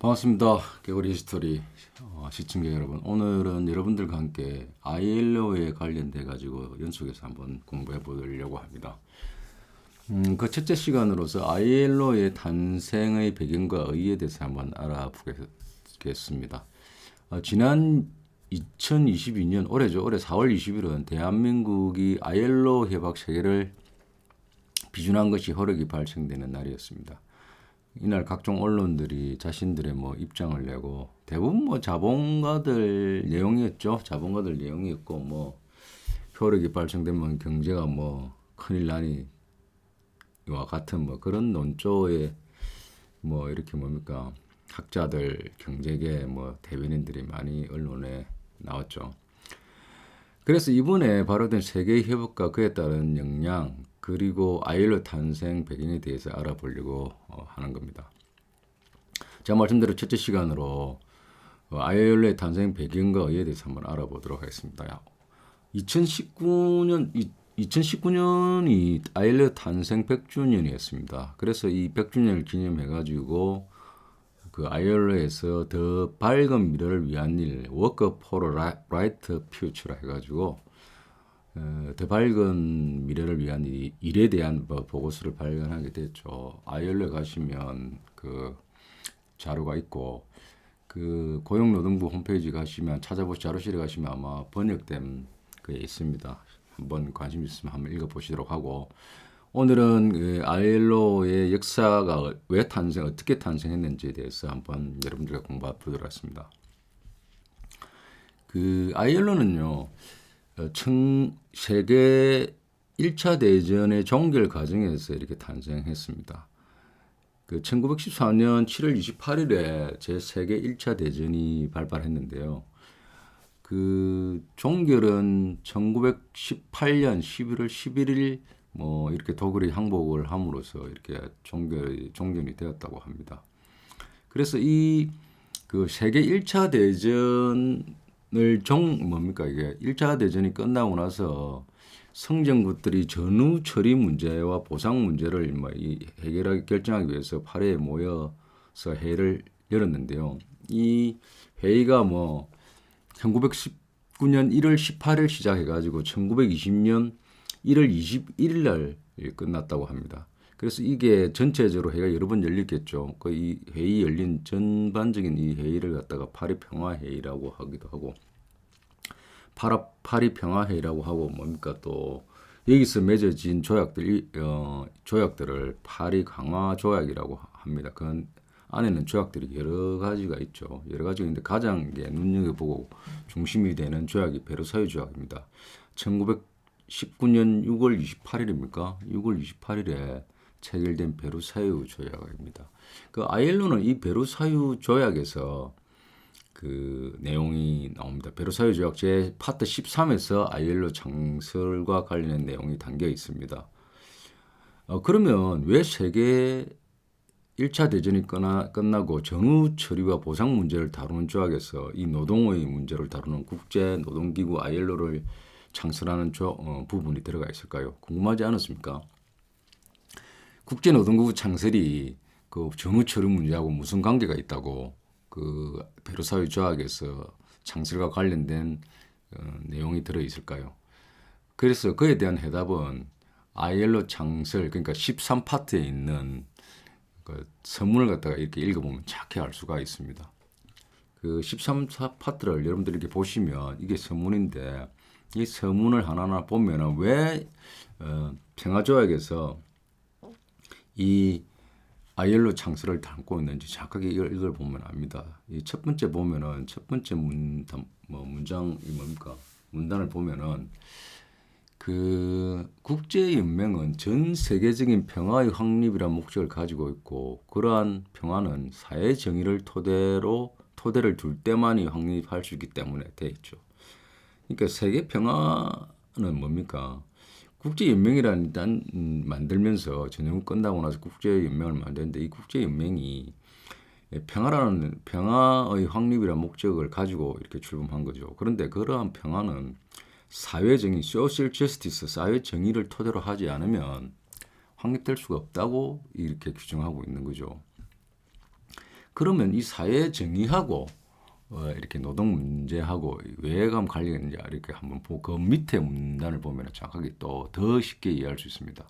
반갑습니다. 개구리 히스토리 시청자 여러분. 오늘은 여러분들과 함께 ILO에 관련돼 가지고 연속해서 한번 공부해 보려고 합니다. 그 첫째 시간으로서 ILO의 탄생의 배경과 의의에 대해서 한번 알아보겠습니다. 지난 2022년 올해죠. 올해 4월 20일은 대한민국이 ILO 협약 체결을 비준한 것이 효력이 발생되는 날이었습니다. 이날 각종 언론들이 자신들의 입장을 내고 대부분 자본가들 내용이었죠. 자본가들 내용이었고 효력이 발생되면 경제가 큰일 나니와 같은 그런 논조에 이렇게 학자들 경제계 대변인들이 많이 언론에 나왔죠. 그래서 이번에 발효된 세계 협약과 그에 따른 영향 그리고 ILO 탄생 배경에 대해서 알아보려고 하는 겁니다. 제가 말씀드린 첫째 시간으로 ILO의 탄생 배경과 의의에 대해서 한번 알아보도록 하겠습니다. 2019년이 ILO 탄생 100주년이었습니다. 그래서 이 100주년을 기념해가지고 그 ILO에서 더 밝은 미래를 위한 일, Work for a Bright Future라 해가지고 더 밝은 미래를 위한 일에 대한 보고서를 발간하게 됐죠. ILO에 가시면 그 자료가 있고 그 고용노동부 홈페이지 가시면 자료실에 가시면 아마 번역된 게 있습니다. 한번 관심 있으면 한번 읽어보시도록 하고 오늘은 ILO의 역사가 어떻게 탄생했는지에 대해서 한번 여러분들과 공부해 보도록 하겠습니다. 그 ILO는요. 세계 1차 대전의 종결 과정에서 이렇게 탄생했습니다. 그 1914년 7월 28일에 제 세계 1차 대전이 발발했는데요. 그 종결은 1918년 11월 11일 이렇게 독일이 항복을 함으로써 이렇게 종전이 되었다고 합니다. 그래서 그 세계 1차 대전을 이게 1차 대전이 끝나고 나서 성정국들이 전후 처리 문제와 보상 문제를 해결하기 결정하기 위해서 파리에 모여서 회의를 열었는데요. 이 회의가 1919년 1월 18일 시작해가지고 1920년 1월 21일 날 끝났다고 합니다. 그래서 이게 전체적으로 회의가 여러 번 열렸겠죠. 이 회의 열린 전반적인 이 회의를 갖다가 파리 평화회의라고 하기도 하고 파리 평화회의라고 하고 또 여기서 맺어진 조약들을 파리 강화 조약이라고 합니다. 그 안에는 조약들이 여러 가지가 있죠. 여러 가지가 있는데 가장 눈여겨보고 중심이 되는 조약이 베르사유 조약입니다. 1919년 6월 28일입니까? 6월 28일에 체결된 베르사유 조약입니다. 그 ILO는 이 베르사유 조약에서 그 내용이 나옵니다. 베르사유 조약 제 파트 13에서 ILO 창설과 관련된 내용이 담겨 있습니다. 그러면 왜 세계 1차 대전이 끝나고 전후 처리와 보상 문제를 다루는 조약에서 이 노동의 문제를 다루는 국제노동기구 ILO를 창설하는 부분이 들어가 있을까요? 궁금하지 않았습니까? 국제노동기구 창설이 그 전후 처리 문제하고 무슨 관계가 있다고 그 베르사유 조약에서 창설과 관련된 내용이 들어 있을까요? 그래서 그에 대한 해답은 ILO 창설 그러니까 13파트에 있는 그 서문을 갖다가 이렇게 읽어보면 착히 알 수가 있습니다. 그 13파트를 여러분들이 이렇게 보시면 이게 서문인데 이 서문을 하나하나 보면은 왜 평화조약에서 이 ILO 창설을 담고 있는지 정확하게 이걸 읽어보면 압니다. 이 첫 번째 보면은 첫 번째 문장이 뭡니까? 문단을 보면은 그 국제연맹은 전 세계적인 평화의 확립이라는 목적을 가지고 있고 그러한 평화는 사회 정의를 토대를 둘 때만이 확립할 수 있기 때문에 돼 있죠. 그러니까 세계 평화는 뭡니까? 국제연맹이라는 일단 만들면서 전쟁 끝나고 나서 국제연맹을 만드는데 이 국제연맹이 평화의 확립이라는 목적을 가지고 이렇게 출범한 거죠. 그런데 그러한 평화는 사회정의, social justice, 사회정의를 토대로 하지 않으면 확립될 수가 없다고 이렇게 규정하고 있는 거죠. 그러면 이 사회 정의하고 이렇게 노동 문제하고 왜 관련이 있는지 이렇게 한번 보고 그 밑에 문단을 보면 정확하게 또 더 쉽게 이해할 수 있습니다.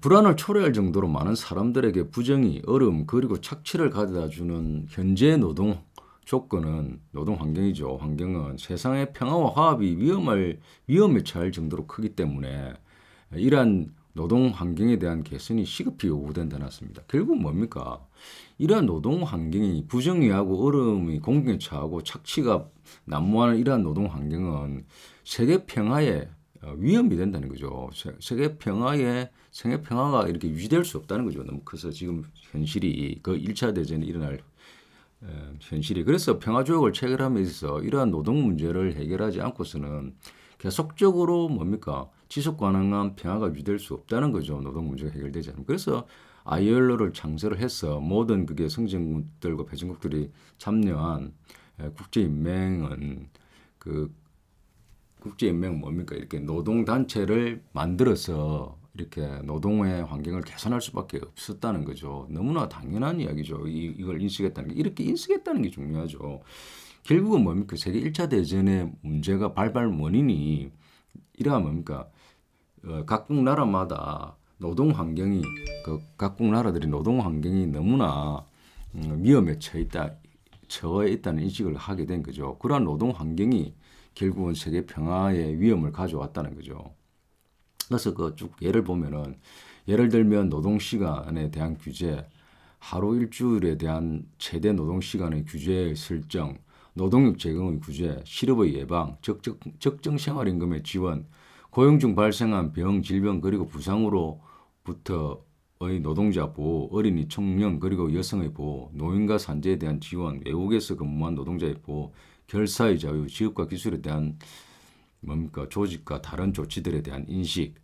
불안을 초래할 정도로 많은 사람들에게 부정이, 어려움, 그리고 착취를 가져다 주는 현재 노동 조건은, 노동 환경이죠. 환경은 세상의 평화와 화합이 위험에 처할 정도로 크기 때문에 이러한 노동 환경에 대한 개선이 시급히 요구된다 놨습니다. 결국 뭡니까? 이러한 노동 환경이 부정의하고 어려움이 공경에 처하고 착취가 난무하는 이러한 노동 환경은 세계 평화에 위험이 된다는 거죠. 세계 평화가 이렇게 유지될 수 없다는 거죠. 너무 커서 지금 현실이 그 1차 대전이 일어날 현실이. 그래서 평화조약을 체결함에 있어서 이러한 노동 문제를 해결하지 않고서는 계속적으로 뭡니까? 지속 가능한 평화가 유지될 수 없다는 거죠. 노동 문제가 해결되지 않으면. 그래서 ILO를 창설을 해서 모든 그게 성장국들과 배진국들이 참여한 국제인맹은 국제인맹은 뭡니까? 이렇게 노동단체를 만들어서 이렇게 노동의 환경을 개선할 수밖에 없었다는 거죠. 너무나 당연한 이야기죠. 이걸 인식했다는 게. 이렇게 인식했다는 게 중요하죠. 결국은 뭡니까? 세계 1차 대전의 문제가 발발 원인이 이러한 뭡니까? 각국 나라마다 노동 환경이, 각국 나라들이 노동 환경이 너무나 위험에 처해 있다는 인식을 하게 된 거죠. 그러한 노동 환경이 결국은 세계 평화의 위험을 가져왔다는 거죠. 그래서 그 쭉 예를 보면은, 예를 들면 노동 시간에 대한 규제, 하루 일주일에 대한 최대 노동 시간의 규제의 설정, 노동력 제공의 규제, 실업의 예방, 적정 생활임금의 지원, 고용 중 발생한 병, 질병 그리고 부상으로부터의 노동자 보호, 어린이, 청년 그리고 여성의 보호, 노인과 산재에 대한 지원, 외국에서 근무한 노동자의 보호, 결사의 자유, 지식과 기술에 대한 조직과 다른 조치들에 대한 인식.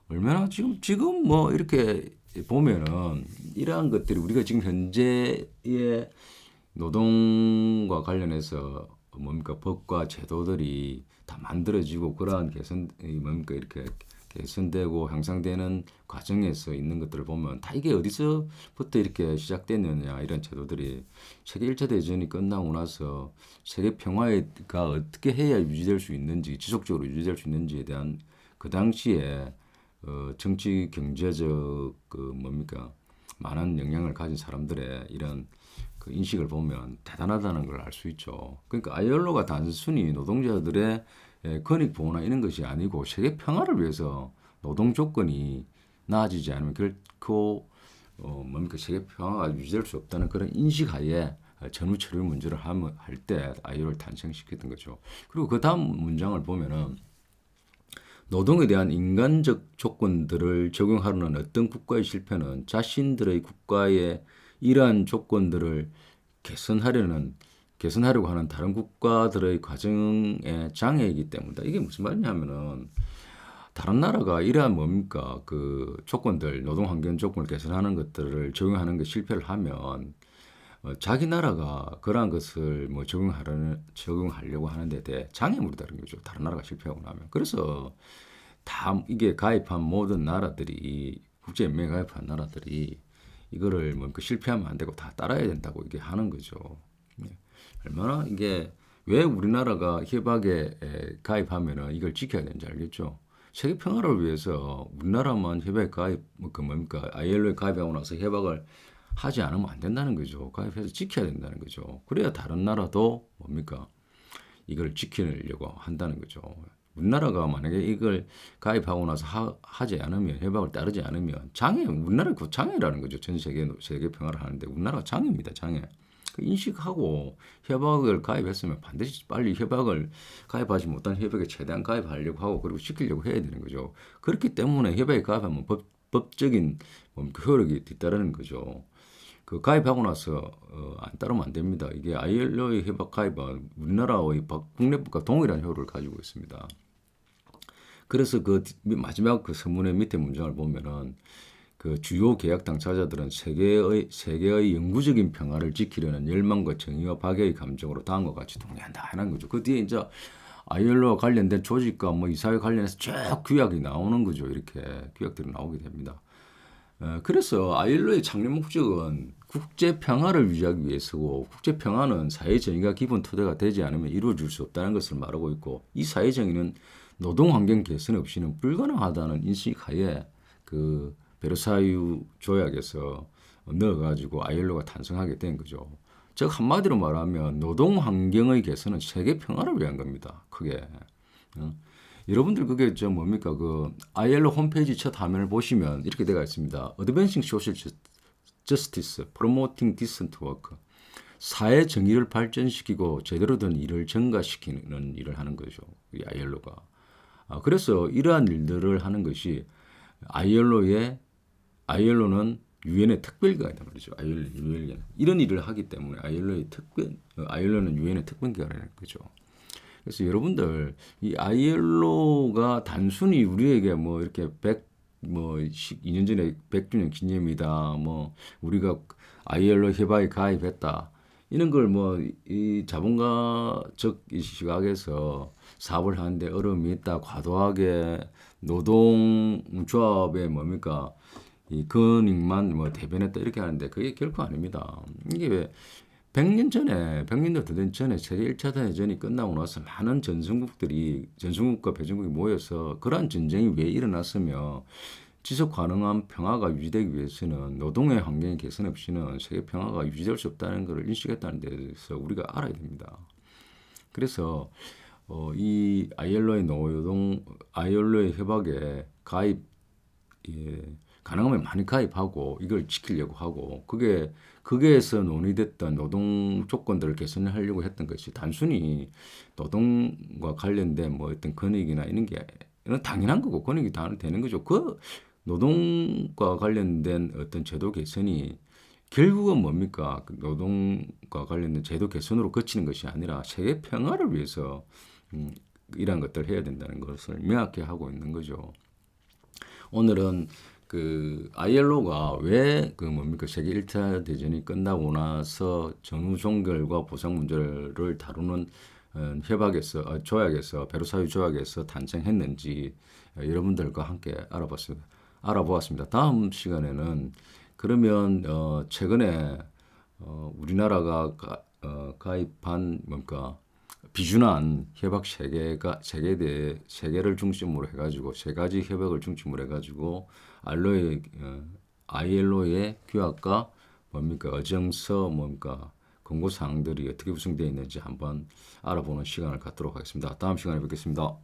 얼마나 지금 뭐 이렇게 보면은 이러한 것들이 우리가 지금 현재의 노동과 관련해서 법과 제도들이 다 만들어지고 그러한 개선이 이렇게 개선되고 향상되는 과정에서 있는 것들을 보면 다 이게 어디서부터 이렇게 시작됐느냐, 이런 제도들이 세계 1차 대전이 끝나고 나서 세계 평화가 어떻게 해야 유지될 수 있는지, 지속적으로 유지될 수 있는지에 대한 그 당시에 정치 경제적 많은 영향을 가진 사람들의 이런 그 인식을 보면 대단하다는 걸 알 수 있죠. 그러니까 ILO가 단순히 노동자들의 권익 보호나 이런 것이 아니고 세계 평화를 위해서 노동 조건이 나아지지 않으면 결코 세계 평화가 유지될 수 없다는 그런 인식하에 전후 처리 문제를 할 때 ILO를 탄생시켰던 거죠. 그리고 그 다음 문장을 보면은, 노동에 대한 인간적 조건들을 적용하려는 어떤 국가의 실패는 자신들의 국가의 이러한 조건들을 개선하려고 하는 다른 국가들의 과정의 장애이기 때문이다. 이게 무슨 말이냐면은, 다른 나라가 이러한 그 조건들, 노동 환경 조건을 개선하는 것들을 적용하는 게 실패를 하면 자기 나라가 그러한 것을 적용하려고 하는데 대해 장애물이다는 거죠. 다른 나라가 실패하고 나면. 그래서 다 이게 가입한 모든 나라들이, 국제연맹에 가입한 나라들이 이거를 실패하면 안 되고 다 따라야 된다고 이게 하는 거죠. 얼마나 이게, 왜 우리나라가 협약에 가입하면은 이걸 지켜야 되는지 알겠죠? 세계 평화를 위해서 우리나라만 협약에 ILO에 가입하고 나서 협약을 하지 않으면 안 된다는 거죠. 가입해서 지켜야 된다는 거죠. 그래야 다른 나라도 이걸 지키려고 한다는 거죠. 우리나라가 만약에 이걸 가입하고 나서 하지 않으면, 협약을 따르지 않으면 우리나라 그 장애라는 거죠. 전 세계 평화를 하는데 우리나라가 장애입니다. 장애. 그 인식하고 협약을 가입했으면 반드시 빨리 협약을 가입하지 못한 협약에 최대한 가입하려고 하고 그리고 지키려고 해야 되는 거죠. 그렇기 때문에 협약에 가입하면 법적인 효력이 뒤따르는 거죠. 그 가입하고 나서 안 따르면 안 됩니다. 이게 ILO의 협약 가입은 우리나라의 국내법과 동일한 효력을 가지고 있습니다. 그래서 그 마지막 그 서문의 밑에 문장을 보면은, 그 주요 계약 당사자들은 세계의 영구적인 평화를 지키려는 열망과 정의와 박애의 감정으로 다음과 같이 동의한다 하는 거죠. 그 뒤에 이제 ILO와 관련된 조직과 이사회 관련해서 쭉 규약이 나오는 거죠. 이렇게 규약들이 나오게 됩니다. 그래서 ILO의 창립 목적은 국제 평화를 유지하기 위해서고 국제 평화는 사회 정의가 기본 토대가 되지 않으면 이루어질 수 없다는 것을 말하고 있고 이 사회 정의는 노동 환경 개선 없이는 불가능하다는 인식하에 그 베르사유 조약에서 넣어가지고 아이엘로가 탄생하게 된 거죠. 즉 한마디로 말하면 노동 환경의 개선은 세계 평화를 위한 겁니다. 크게. 어? 여러분들 그게 저 뭡니까 그 ILO 홈페이지 첫 화면을 보시면 이렇게 되어 있습니다. Advancing Social Justice, Promoting Decent Work. 사회 정의를 발전시키고 제대로 된 일을 증가시키는 일을 하는 거죠. 이 ILO가. 그래서 이러한 일들을 하는 것이 ILO는 유엔의 특별기관이란 말이죠. ILO 이런 일을 하기 때문에 ILO는 유엔의 특별기관이라는 거죠. 그래서 여러분들 이 ILO가 단순히 우리에게 뭐 이렇게 2년 전에 100주년 기념이다. 뭐 우리가 ILO 협약에 가입했다. 이런 걸 뭐 이 자본가적 이 시각에서 사업을 하는데 어려움이 있다. 과도하게 노동조합에 뭡니까 이 근익만 뭐 대변했다 이렇게 하는데 그게 결코 아닙니다. 이게 왜 100년도 더 된 전에 세계 1차 대전이 끝나고 나서 많은 전성국과 배전국이 모여서 그러한 전쟁이 왜 일어났으며 지속 가능한 평화가 유지되기 위해서는 노동의 환경의 개선 없이는 세계 평화가 유지될 수 없다는 것을 인식했다는 데서 우리가 알아야 됩니다. 그래서 이 ILO의 협약에 가입 가능하면 많이 가입하고 이걸 지키려고 하고 그게에서 논의됐던 노동 조건들을 개선하려고 했던 것이 단순히 노동과 관련된 뭐 어떤 권익이나 이런 게 이건 당연한 거고 권익이 다 되는 거죠. 그 노동과 관련된 어떤 제도 개선이 결국은 뭡니까? 그 노동과 관련된 제도 개선으로 그치는 것이 아니라 세계 평화를 위해서 이러한 것들을 해야 된다는 것을 명확히 하고 있는 거죠. 오늘은 그 ILO가 왜 그 뭡니까 세계 1차 대전이 끝나고 나서 전후 종결과 보상 문제를 다루는 조약에서 베르사유 조약에서 탄생했는지 여러분들과 함께 알아보았습니다. 다음 시간에는 그러면 최근에 우리나라가 가입한 뭡니까 비준한 협약 세 개를 중심으로 해가지고 세 가지 협약을 중심으로 해가지고 ILO의 규약과 뭡니까 어정서 뭡니까 권고 사항들이 어떻게 구성되어 있는지 한번 알아보는 시간을 갖도록 하겠습니다. 다음 시간에 뵙겠습니다.